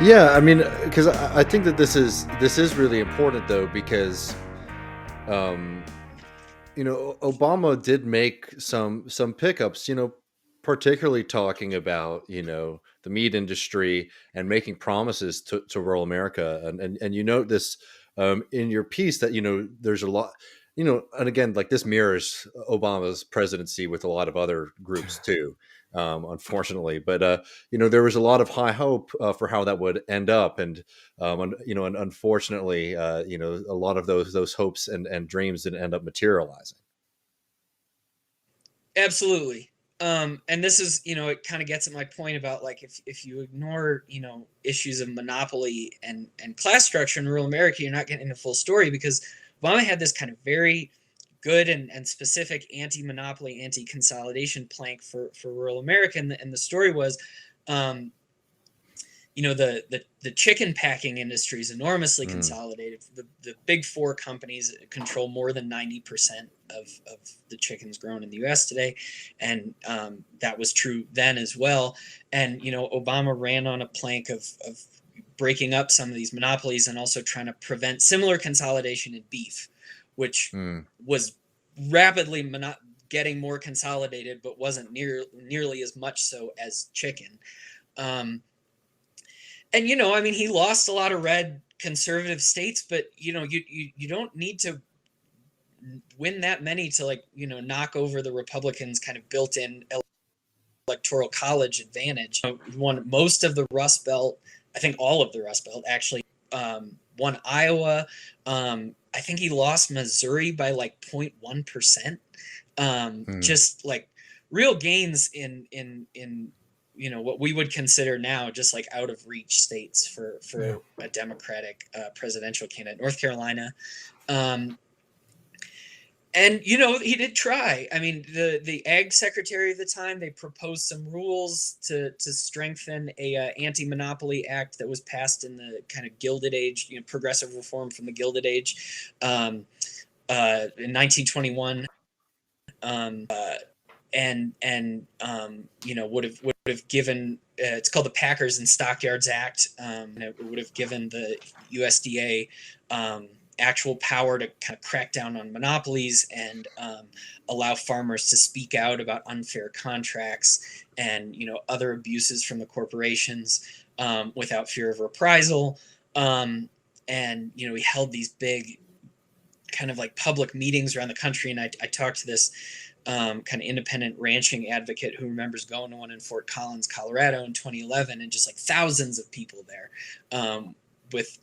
Yeah, I mean, because I think that this is really important though, because um, Obama did make some pickups, particularly talking about the meat industry and making promises to rural America, and you note this in your piece that there's a lot. And again, like this mirrors Obama's presidency with a lot of other groups too, unfortunately. But there was a lot of high hope for how that would end up, and unfortunately, a lot of those hopes and dreams didn't end up materializing. Absolutely. And this is, it kind of gets at my point about like if you ignore, issues of monopoly and class structure in rural America, you're not getting the full story because Obama had this kind of very good and specific anti-monopoly, anti-consolidation plank for rural America. And the story was, um, the chicken packing industry is enormously Mm, consolidated. The big four companies control more than 90% of the chickens grown in the U.S. today, and that was true then as well. And Obama ran on a plank of breaking up some of these monopolies and also trying to prevent similar consolidation in beef, which mm, was rapidly getting more consolidated, but wasn't nearly as much so as chicken. Um, and I mean, he lost a lot of red conservative states, but you don't need to win that many to like knock over the Republicans' kind of built-in electoral college advantage. He won most of the Rust Belt. I think all of the Rust Belt actually. Won Iowa. I think he lost Missouri by like 0.1%. mm. Just like real gains in what we would consider now just like out of reach states Yeah. for a Democratic presidential candidate. North Carolina. Um, and he did try. I mean, the ag secretary of the time, they proposed some rules to strengthen a anti-monopoly act that was passed in the kind of Gilded Age, progressive reform from the Gilded Age, in 1921. And would have given, it's called the Packers and Stockyards Act. And it would have given the USDA actual power to kind of crack down on monopolies and allow farmers to speak out about unfair contracts and other abuses from the corporations without fear of reprisal. And he held these big kind of like public meetings around the country, and I talked to this kind of independent ranching advocate who remembers going to one in Fort Collins, Colorado in 2011, and just like thousands of people there, with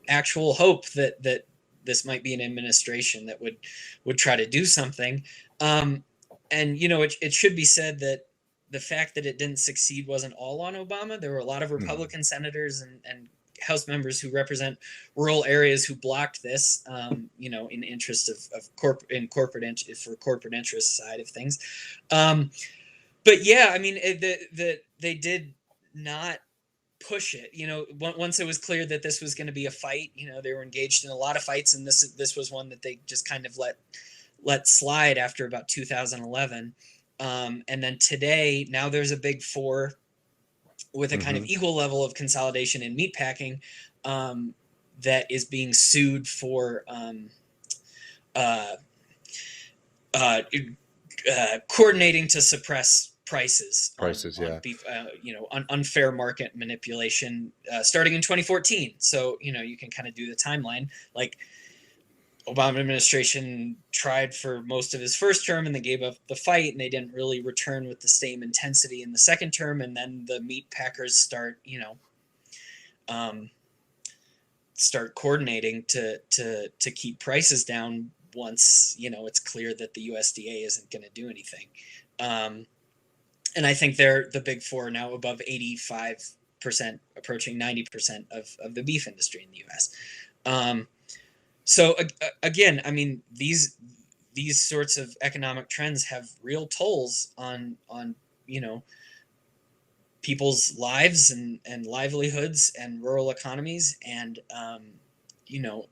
actual hope that this might be an administration that would try to do something. And it should be said that the fact that it didn't succeed wasn't all on Obama. There were a lot of Mhm. Republican senators and House members who represent rural areas who blocked this, in interest of for corporate interest side of things. Um, but yeah, I mean, they did not push it. Once it was clear that this was going to be a fight, they were engaged in a lot of fights, and this was one that they just kind of let slide after about 2011. And then today, now there's a big four with a kind of Mhm. equal level of consolidation in meatpacking, um, that is being sued for uh, uh, coordinating to suppress prices Prices, on yeah. beef, unfair market manipulation, starting in 2014. So you can kind of do the timeline. Like Obama administration tried for most of his first term and they gave up the fight and they didn't really return with the same intensity in the second term. And then the meat packers um, start coordinating to keep prices down once it's clear that the USDA isn't going to do anything. Um, and I think they're the big four now above 85%, approaching 90% of the beef industry in the U.S. So again, I mean these sorts of economic trends have real tolls on you know people's lives and livelihoods and rural economies, and you know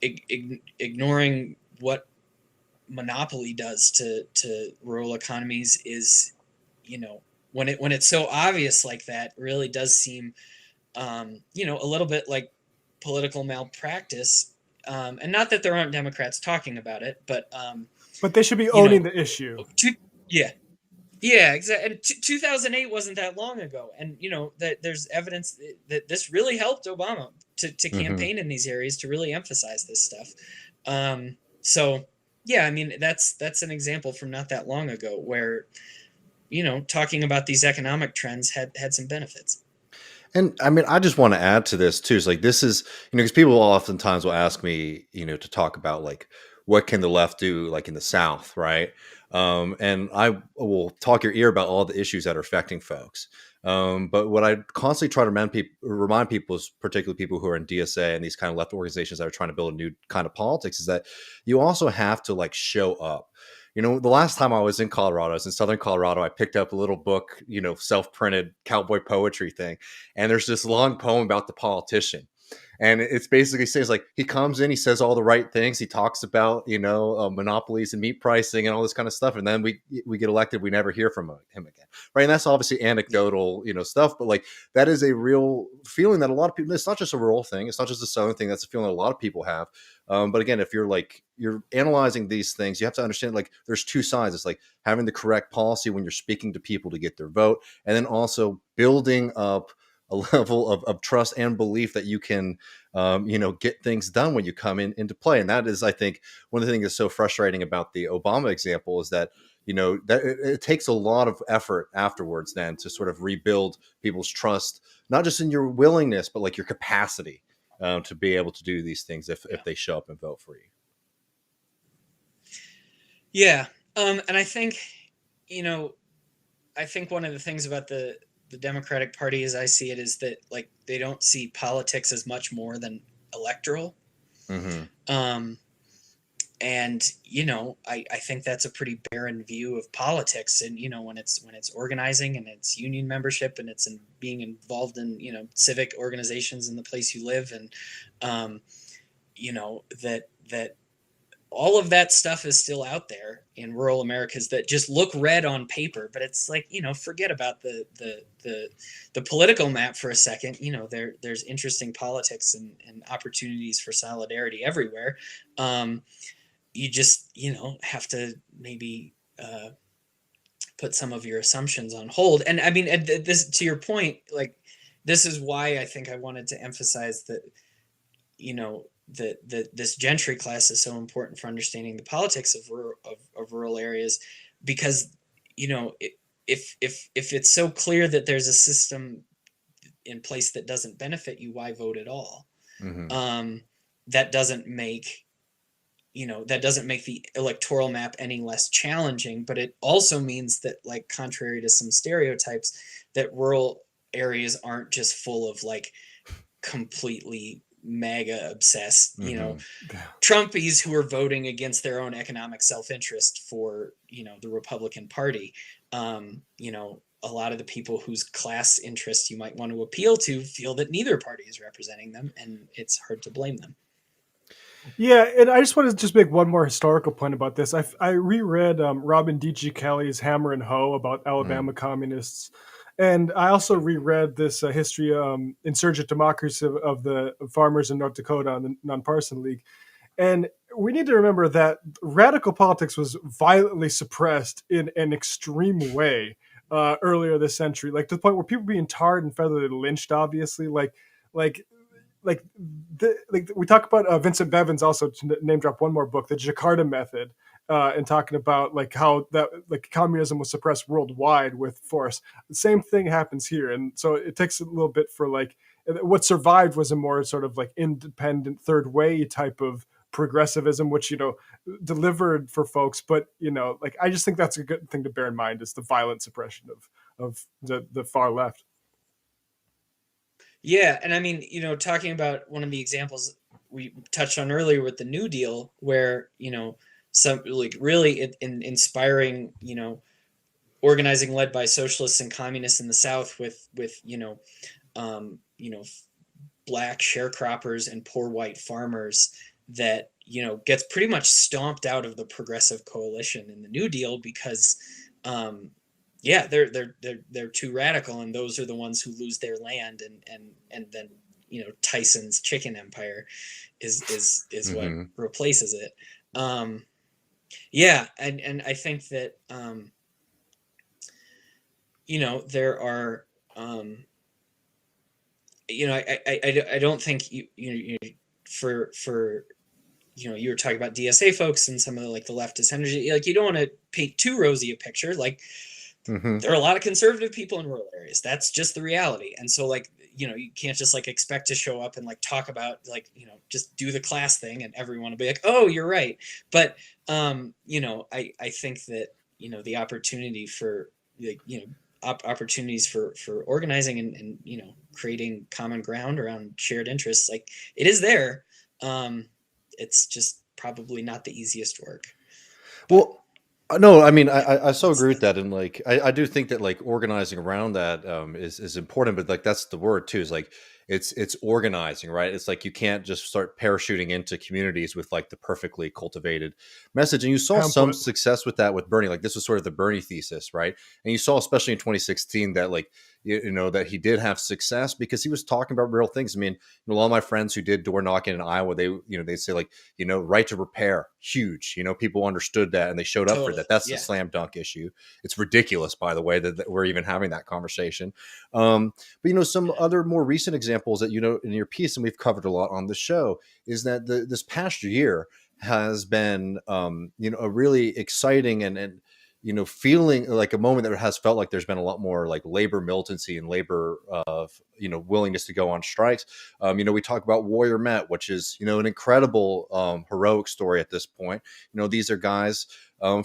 ignoring what monopoly does to rural economies is, when it's so obvious like that, really does seem a little bit like political malpractice. And not that there aren't Democrats talking about it, but But they should be you owning know, the issue. yeah, yeah, exactly. And 2008 wasn't that long ago, and that there's evidence that this really helped Obama to Hmm. campaign in these areas to really emphasize this stuff. So yeah, I mean that's an example from not that long ago where talking about these economic trends had some benefits. And I mean, I just want to add to this too. It's like this is, because people oftentimes will ask me, to talk about like what can the left do, like in the South, right? And I will talk your ear about all the issues that are affecting folks. But what I constantly try to remind people, particularly people who are in DSA and these kind of left organizations that are trying to build a new kind of politics, is that you also have to like show up. The last time I was in Colorado, I was in Southern Colorado. I picked up a little book, self-printed cowboy poetry thing, and there's this long poem about the politician, and it's basically says like he comes in, he says all the right things, he talks about monopolies and meat pricing and all this kind of stuff, and then we get elected, we never hear from him again, right? And that's obviously Yeah, anecdotal stuff, but like that is a real feeling that a lot of people, it's not just a rural thing, it's not just a Southern thing, that's a feeling that a lot of people have. But again, if you're analyzing these things, you have to understand like there's two sides. It's like having the correct policy when you're speaking to people to get their vote, and then also building up a level of trust and belief that you can get things done when you come into play. And that is, I think, one of the things that's so frustrating about the Obama example is that that it takes a lot of effort afterwards then to sort of rebuild people's trust, not just in your willingness but like your capacity to be able to do these things if yeah, they show up and vote for you. yeah. And you know, I think one of the things about the Democratic Party, as I see it, is that like they don't see politics as much more than electoral. Hmm. Um, and I think that's a pretty barren view of politics. And when it's organizing and it's union membership and it's in being involved in civic organizations in the place you live, and um, that all of that stuff is still out there in rural Americas that just look red on paper, but it's like forget about the political map for a second. There's interesting politics and opportunities for solidarity everywhere. You just have to maybe put some of your assumptions on hold. And I mean, this, to your point, like this is why I think I wanted to emphasize that that this gentry class is so important for understanding the politics of rural areas, because if it's so clear that there's a system in place that doesn't benefit you, why vote at all? Hmm. um, that doesn't make the electoral map any less challenging, but it also means that, like, contrary to some stereotypes, that rural areas aren't just full of like completely mega obsessed Hmm. Trumpies who are voting against their own economic self-interest for the Republican Party. A lot of the people whose class interests you might want to appeal to feel that neither party is representing them, and it's hard to blame them. Yeah, and I just want to just make one more historical point about this. I reread Robin D.G. Kelly's Hammer and Hoe about Hmm. Alabama communists, and I also reread this history, insurgent democracy of the farmers in North Dakota on the Nonpartisan League. And we need to remember that radical politics was violently suppressed in an extreme way earlier this century, like to the point where people being tarred and feathered and lynched, obviously, like like like we talk about Vincent Bevins, also to name drop one more book, the Jakarta Method, and talking about like how that like communism was suppressed worldwide with force. The same thing happens here, and so it takes a little bit for like what survived was a more sort of like independent third way type of progressivism, which delivered for folks. But like I just think that's a good thing to bear in mind is the violent suppression of the far left. Yeah, and I mean, talking about one of the examples we touched on earlier with the New Deal, where some like really inspiring, organizing led by socialists and communists in the South with um, you know black sharecroppers and poor white farmers, that gets pretty much stomped out of the progressive coalition in the New Deal because um, yeah, they're too radical, and those are the ones who lose their land, and then Tyson's chicken empire is what Hmm. replaces it. Yeah, and I think that there are I don't think for you were talking about DSA folks and some of the like the leftist energy, like you don't want to paint too rosy a picture. Like Hmm. there are a lot of conservative people in rural areas. That's just the reality. And so like, you can't just like expect to show up and like talk about like, just do the class thing and everyone will be like, oh, you're right. But I think that, the opportunity for like, opportunities for organizing and creating common ground around shared interests, like it is there. It's just probably not the easiest work. But Well, no, I mean, yeah, I so that's agree with that, and like, I do think that like organizing around that is important, but like that's the word too. Is like it's organizing, right? It's like you can't just start parachuting into communities with like the perfectly cultivated message. And you saw Pound some put. success with that with Bernie. Like this was sort of the Bernie thesis, right? And you saw especially in 2016 that like that he did have success because he was talking about real things. I mean, a lot of my friends who did door knocking in Iowa, they'd say like right to repair, huge. People understood that and they showed up for totally, that. That's the yeah. slam dunk issue. It's ridiculous, by the way, that we're even having that conversation. But some Yeah. other more recent examples that in your piece, and we've covered a lot on the show, is that this past year has been a really exciting and feeling like a moment that has felt like there's been a lot more like labor militancy and labor of willingness to go on strikes. We talk about Warrior Met, which is an incredible heroic story at this point. These are guys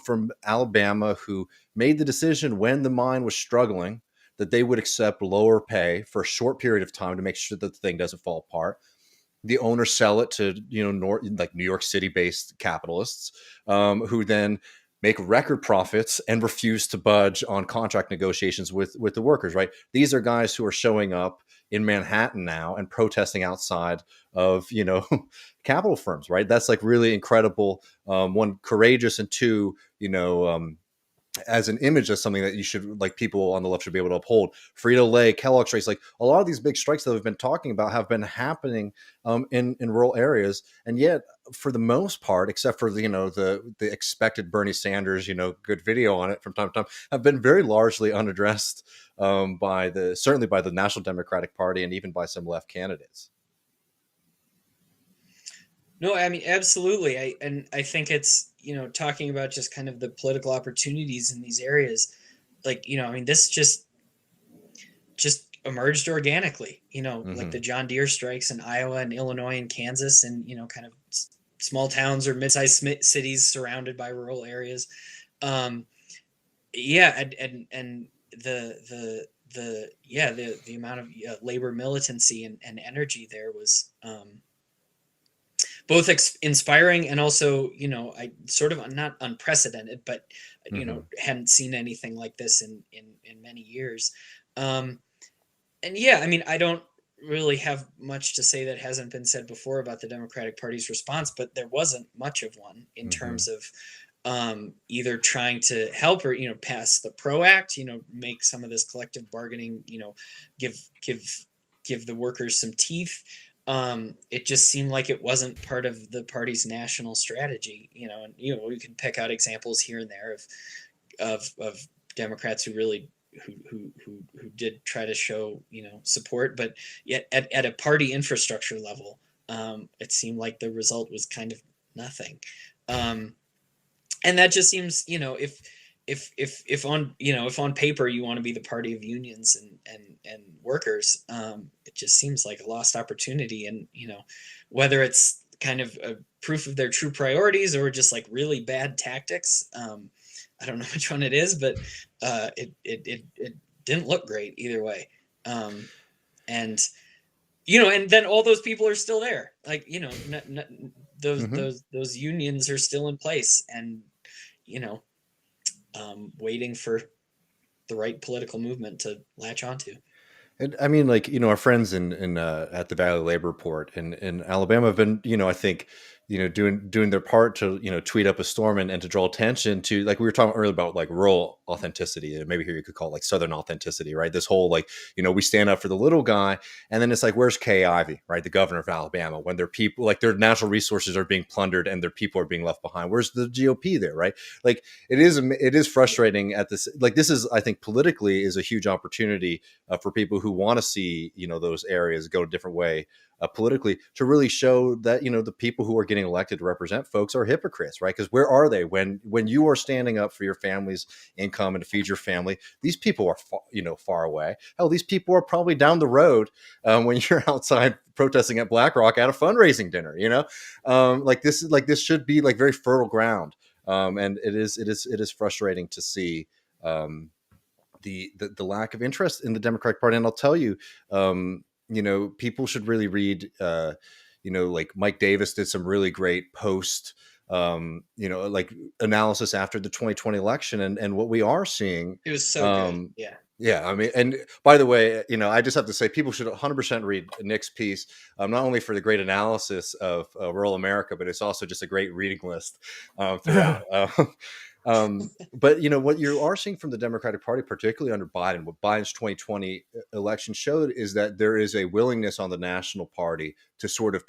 from Alabama who made the decision when the mine was struggling that they would accept lower pay for a short period of time to make sure that the thing doesn't fall apart. The owners sell it to like New York City based capitalists who then make record profits and refuse to budge on contract negotiations with the workers. Right? These are guys who are showing up in Manhattan now and protesting outside of capital firms. Right? That's like really incredible. One, courageous, and two, as an image as something that you should like people on the left should be able to uphold. Frito-Lay, Kellogg strikes, like a lot of these big strikes that we've been talking about have been happening in rural areas, and yet for the most part, except for the expected Bernie Sanders good video on it from time to time, have been very largely unaddressed certainly by the National Democratic Party and even by some left candidates. No, I mean absolutely. I think it's talking about just kind of the political opportunities in these areas. Like I mean this just emerged organically. Like the Hmm. John Deere strikes in Iowa and Illinois and Kansas, and kind of small towns or mid-sized cities surrounded by rural areas. Um, yeah, and the amount of labor militancy and energy there was both inspiring and also I sort of not unprecedented, but Hmm. hadn't seen anything like this in many years. um and yeah, I mean, I don't really have much to say that hasn't been said before about the Democratic Party's response, but there wasn't much of one in Hmm. terms of either trying to help or pass the PRO Act, make some of this collective bargaining, give give give the workers some teeth. It just seemed like it wasn't part of the party's national strategy, and we can pick out examples here and there of Democrats who really who did try to show support, but yet at a party infrastructure level, it seemed like the result was kind of nothing. Um, and that just seems if on if on paper you want to be the party of unions and workers, it just seems like a lost opportunity. And whether it's kind of a proof of their true priorities or just like really bad tactics, I don't know which one it is, but it didn't look great either way. And and then all those people are still there, like Hmm. those unions are still in place, and you know waiting for the right political movement to latch onto. And I mean, like, our friends in at the Valley Labor Report in Alabama have been, I think, doing their part to tweet up a storm and to draw attention to, like we were talking earlier about like rural authenticity, and maybe here you could call it like Southern authenticity, right? This whole like we stand up for the little guy, and then it's like, where's Kay Ivey, right, the governor of Alabama, when their people, like their natural resources are being plundered and their people are being left behind? Where's the GOP there, right? Like it is frustrating at this. Like this is, I think, politically is a huge opportunity for people who want to see those areas go a different way politically, to really show that the people who are getting elected to represent folks are hypocrites, right? Because where are they when you are standing up for your family's income and to feed your family? These people are far away. Hell, these people are probably down the road when you're outside protesting at BlackRock at a fundraising dinner. Like this should be like very fertile ground, and it is frustrating to see. The lack of interest in the Democratic Party. And I'll tell you, people should really read, like Mike Davis did some really great post, like analysis after the 2020 election, and what we are seeing. It was so good. Yeah. Yeah, I mean, and by the way, I just have to say people should 100% read Nick's piece, not only for the great analysis of rural America, but it's also just a great reading list throughout. But what you are seeing from the Democratic Party, particularly under Biden, what Biden's 2020 election showed is that there is a willingness on the national party to sort of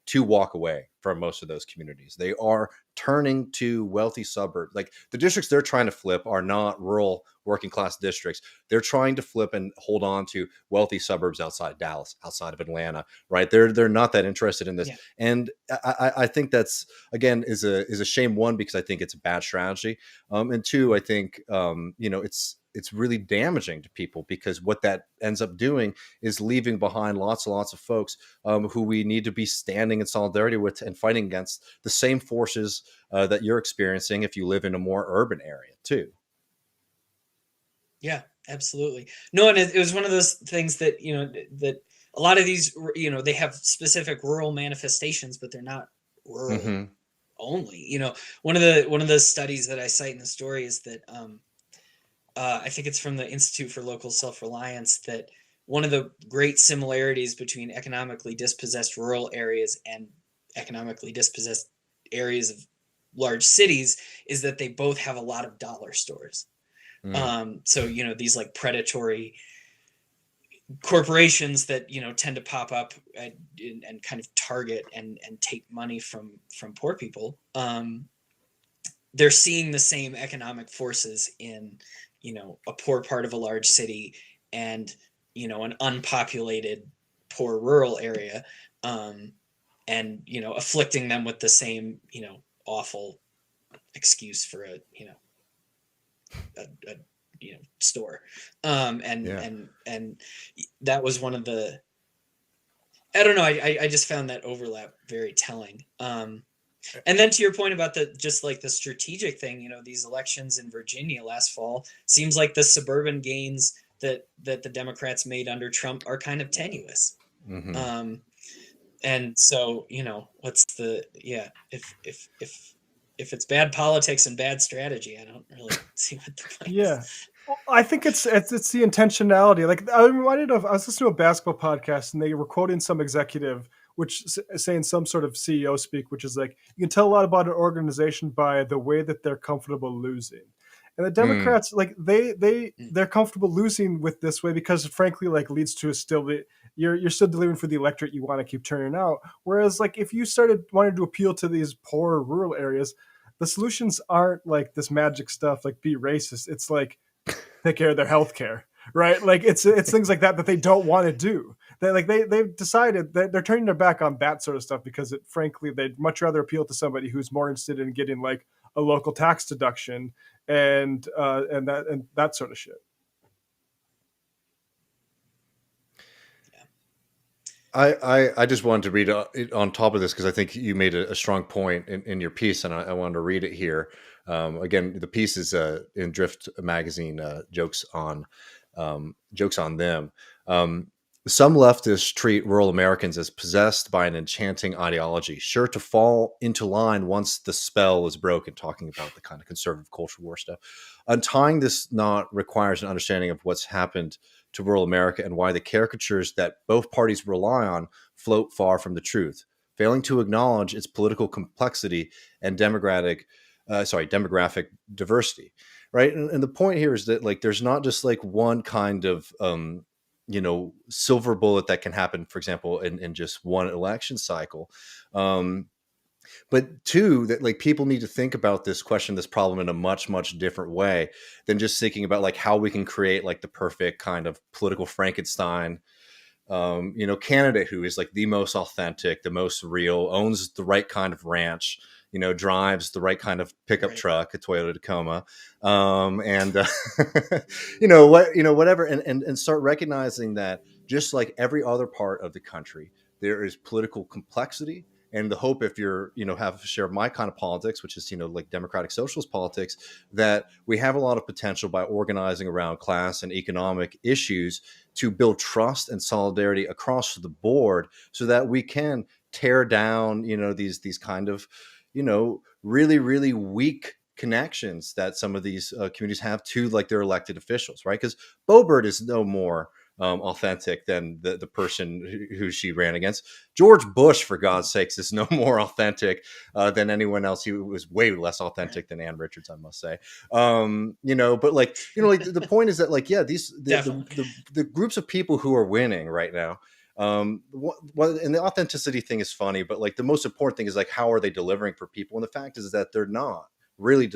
to walk away from most of those communities. They are turning to wealthy suburbs. Like the districts they're trying to flip are not rural working class districts. They're trying to flip and hold on to wealthy suburbs outside Dallas, outside of Atlanta, right? They're not that interested in this. Yeah. And I think that's, again, is a shame, one, because I think it's a bad strategy. And two, I think, it's really damaging to people, because what that ends up doing is leaving behind lots and lots of folks who we need to be standing in solidarity with and fighting against the same forces that you're experiencing if you live in a more urban area too. Yeah, absolutely. No, and it was one of those things that, that a lot of these, they have specific rural manifestations, but they're not rural only. One of the studies that I cite in the story is that I think it's from the Institute for Local Self-Reliance, that one of the great similarities between economically dispossessed rural areas and economically dispossessed areas of large cities is that they both have a lot of dollar stores. So, these like predatory corporations that, tend to pop up and kind of target and take money from poor people. They're seeing the same economic forces in, a poor part of a large city and, an unpopulated poor rural area, and, afflicting them with the same, awful excuse for a store. And that was one of the, I don't know. I just found that overlap very telling. And then to your point about just like the strategic thing, these elections in Virginia last fall, seems like the suburban gains that the Democrats made under Trump are kind of tenuous. And so, what's if it's bad politics and bad strategy, I don't really see what the point is. Well, I think it's the intentionality. Like I was listening to a basketball podcast, and they were quoting some executive, which saying some sort of CEO speak, which is like, you can tell a lot about an organization by the way that they're comfortable losing. And the Democrats, like they're comfortable losing with this way because, frankly, like leads to you're still delivering for the electorate you want to keep turning out. Whereas, like if you started wanting to appeal to these poor rural areas, the solutions aren't like this magic stuff, like be racist. It's like take care of their health care, right? Like it's things like that they don't want to do. They've decided that they're turning their back on that sort of stuff because frankly, they'd much rather appeal to somebody who's more interested in getting like a local tax deduction and that sort of shit. I just wanted to read on top of this because I think you made a strong point in your piece, and I wanted to read it here. Again, the piece is in Drift magazine, jokes on them. Some leftists treat rural Americans as possessed by an enchanting ideology, sure to fall into line once the spell is broken, talking about the kind of conservative culture war stuff. Untying this knot requires an understanding of what's happened to rural America and why the caricatures that both parties rely on float far from the truth. failing to acknowledge its political complexity and demographic diversity, right? And the point here is that like there's not just like one kind of silver bullet that can happen, for example, in just one election cycle. But two, that like people need to think about this question, this problem in a much, much different way than just thinking about like how we can create like the perfect kind of political Frankenstein candidate who is like the most authentic, the most real, owns the right kind of ranch, drives the right kind of pickup truck, a Toyota Tacoma, and whatever, and start recognizing that just like every other part of the country, there is political complexity. And the hope, if you're, have a share of my kind of politics, which is, like democratic socialist politics, that we have a lot of potential by organizing around class and economic issues to build trust and solidarity across the board so that we can tear down, these kind of, really, really weak connections that some of these communities have to like their elected officials, right? Because Boebert is no more authentic than the person who she ran against. George Bush, for God's sakes, is no more authentic than anyone else. He was way less authentic than Ann Richards, I must say. But like, like the point is that like, yeah, the groups of people who are winning right now, and the authenticity thing is funny, but like the most important thing is like, how are they delivering for people? And the fact is that they're not really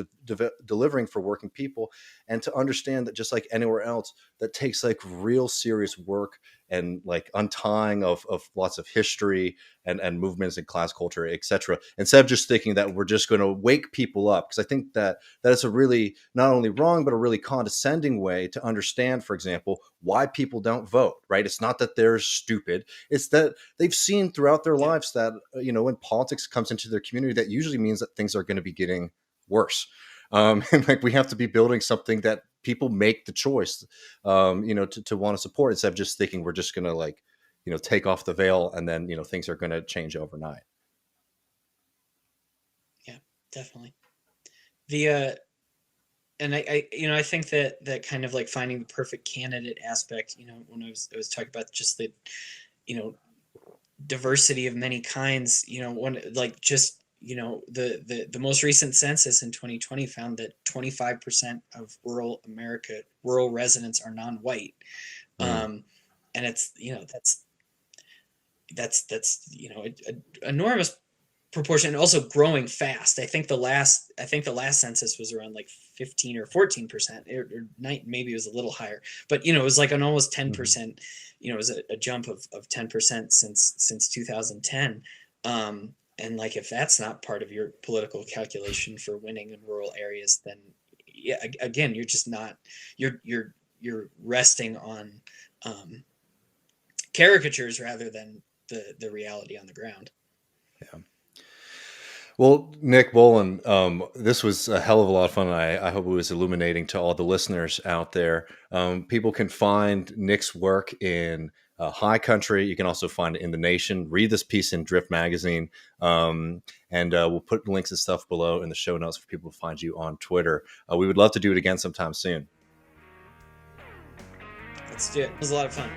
delivering for working people, and to understand that just like anywhere else, that takes like real serious work and like untying of lots of history and movements and class culture, etc. Instead of just thinking that we're just going to wake people up, because I think that is a really not only wrong but a really condescending way to understand, for example, why people don't vote. Right? It's not that they're stupid; it's that they've seen throughout their lives that when politics comes into their community, that usually means that things are going to be getting worse. And like we have to be building something that people make the choice, to want to support, instead of just thinking we're just going to like, take off the veil and then, things are going to change overnight. Yeah, definitely. And I think that kind of like finding the perfect candidate aspect, when I was talking about just the, diversity of many kinds, one like just the most recent census in 2020 found that 25% of rural residents are non-white. And it's that's an enormous proportion, and also growing fast. I think the last census was around like 15 or 14%, or maybe it was a little higher, but it was like an almost 10%. It was a jump of 10% since 2010. And like, if that's not part of your political calculation for winning in rural areas, then yeah, again, you're just not, you're resting on caricatures rather than the reality on the ground. Yeah. Well, Nick, Bowlin, this was a hell of a lot of fun. I hope it was illuminating to all the listeners out there. People can find Nick's work in High Country. You can also find it in The Nation. Read this piece in Drift Magazine. And we'll put links and stuff below in the show notes for people to find you on Twitter. We would love to do it again sometime soon. Let's do it. It was a lot of fun.